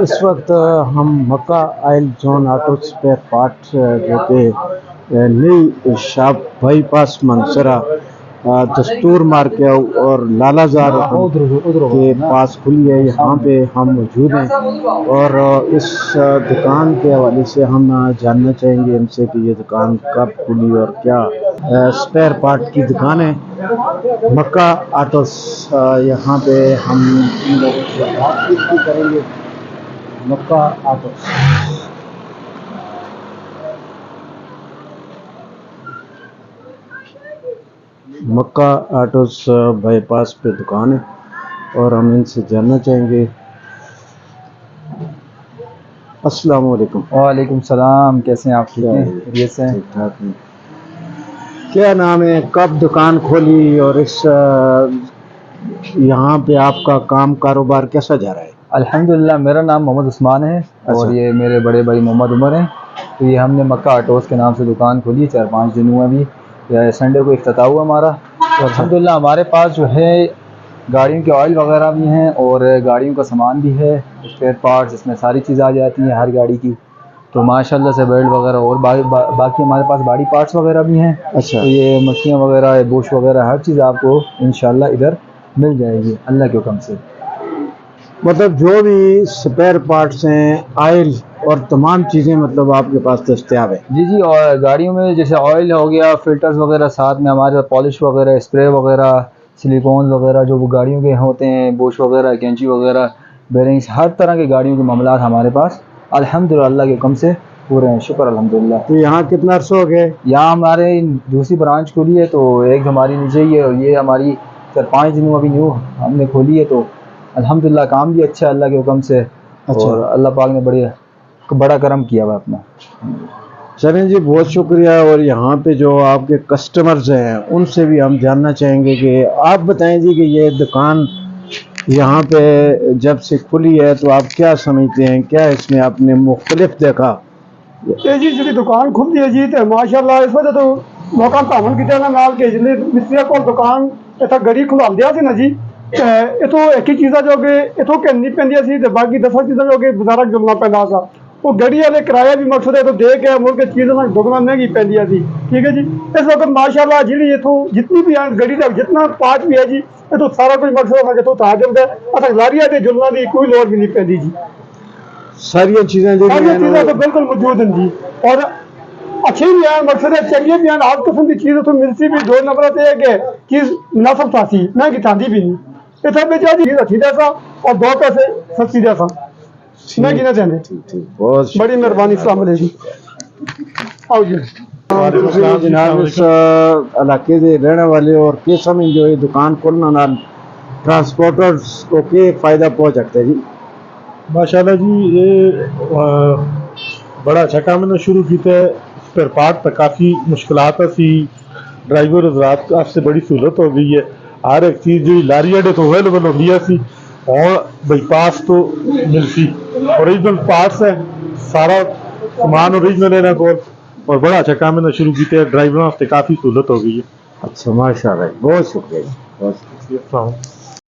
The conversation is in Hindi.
इस वक्त हम Mecca oil zone auto spare part जो कि नई शॉप बाईपास मंसरा दस्तूर मार्केट और लालाजार के पास खुली है। यहाँ पे हम मौजूद हैं और इस दुकान के हवाले से हम जानना चाहेंगे इनसे कि ये दुकान कब खुली और क्या स्पेयर पार्ट की दुकान है मक्का ऑटोस। यहाँ पे हम इन लोगों से बातचीत भी करेंगे। मक्का ऑटोस मक्का ऑटोस बाईपास पे दुकान है और हम इनसे जानना चाहेंगे। अस्सलाम वालेकुम। वालेकुम सलाम, कैसे हैं आप? ठीक हैं? खैरियत से हैं? ठीक ठाक हैं। क्या नाम है, कब दुकान खोली और इस यहाँ पे आपका काम कारोबार कैसा जा रहा है? अल्हम्दुलिल्लाह, मेरा नाम मोहम्मद उस्मान है और ये मेरे बड़े भाई मोहम्मद उमर हैं। तो ये हमने मक्का ऑटोस के नाम से दुकान खोली 4-5 दिन हुआ। अभी या संडे को इफ्तिताह हुआ हमारा। तो अल्हम्दुलिल्लाह हमारे पास जो है गाड़ियों के ऑयल वगैरह भी हैं और गाड़ियों का सामान भी है, स्पेयर पार्ट्स, इसमें सारी चीज़ आ जाती हैं हर गाड़ी की। तो माशाल्लाह से बेल्ट वगैरह और बाकी हमारे पास बॉडी पार्ट्स वगैरह भी हैं। अच्छा, तो ये मक्खियाँ वगैरह, बुश वगैरह, हर चीज़ आपको इंशाल्लाह इधर मिल जाएगी अल्लाह के हुक्म से। मतलब जो भी स्पेयर पार्ट्स हैं, ऑयल और तमाम चीज़ें मतलब आपके पास दस्तयाब है? जी जी, और गाड़ियों में जैसे ऑयल हो गया, फिल्टर्स वगैरह, साथ में हमारे पास पॉलिश वगैरह, स्प्रे वगैरह, सिलिकॉन वगैरह जो वो गाड़ियों के होते हैं, बुश वगैरह, कैंची वगैरह, बेरिंग्स, हर तरह के गाड़ियों के मामलात हमारे पास अल्हम्दुलिल्लाह अल्लाह के हुक्म से पूरे हैं, शुक्र अल्हम्दुलिल्लाह। तो यहाँ कितना अर्सा हो गया? यहाँ हमारे दूसरी ब्रांच खुली है, तो एक हमारी नीचे ही है और ये हमारी 4-5 दिन अभी न्यू हमने खोली है। तो अल्हम्दुलिल्लाह काम भी अच्छा है अल्लाह के हुक्म से। अच्छा। और अल्लाह पाक ने बड़ा करम किया हुआ अपना। चलें जी, बहुत शुक्रिया। और यहाँ पे जो आपके कस्टमर्स हैं उनसे भी हम जानना चाहेंगे कि आप बताएं जी कि ये दुकान यहाँ पे जब से खुली है तो आप क्या समझते हैं, क्या इसमें आपने मुख्तलिफ देखा? जी जी दुकान खुली है जी, तो माशाल्लाह इस वजह तो मौका तामन किया ना नाल के जिले मिस्त्री को दुकान इतना गड़ी खुला दिया सी ना जी। इतों एक ही चीज़ा जो कि इतों कहनी पैंदियां सी ते बाकी 10 चीज़ा जो कि बाजारा जुलना पैंदा सा। वो गड़ी वाले किराया भी मकसद है तो दे के मुड़ के चीज़ दुगना महंगी पैंदियां सी। ठीक है जी, इस वक्त माशाल्लाह जी इतों जितनी भी गड़ी का जितना पार्ट भी है जी, इतों सारा कुछ मकसद है तो ता जल्द है लारिया के जुलना की कोई लोड़ भी नहीं पैंदी जी। सारिया चीज़ें जो सारी चीज़ें तो बिल्कुल मौजूद हैं जी और अच्छी भी हैं, मकसद है चंगी भी हैं। हर किस्म की चीज़ तो मिलती भी। 2 नंबर तो है कि चीज़ मुनासिब थासी, महंगी थांदी भी नहीं। इतना बेचा जी अच्छी जैसा और 2 पैसे सस्ती जैसा महंगी ना चाहते। बहुत बड़ी मेहरबानी, अस्सलाम वालेकुम। आओ जी जनाब, इस इलाके के रहने वाले और किस समय जो ये दुकान खोलने नाल ट्रांसपोर्टर्स को क्या फ़ायदा पहुँच सकता है जी? माशाल्लाह जी, ये बड़ा अच्छा काम इन्होंने शुरू किया है। स्पेयर पार्ट पर काफ़ी मुश्किलात सी, ड्राइवर हज़रात वास्ते बड़ी सहूलत हो गई है। हर एक चीज़ जी लारी अड्डे तो अवेलेबल हो गई सी और बाईपास तो मिलती ओरिजिनल पार्ट्स है, सारा सामान ओरिजिनल है ना को। और बड़ा अच्छा काम इन्होंने शुरू किया है, ड्राइवरों वास्ते काफ़ी सहूलत हो गई है। अच्छा, माशाल्लाह, बहुत शुक्रिया, बहुत शुक्रिया।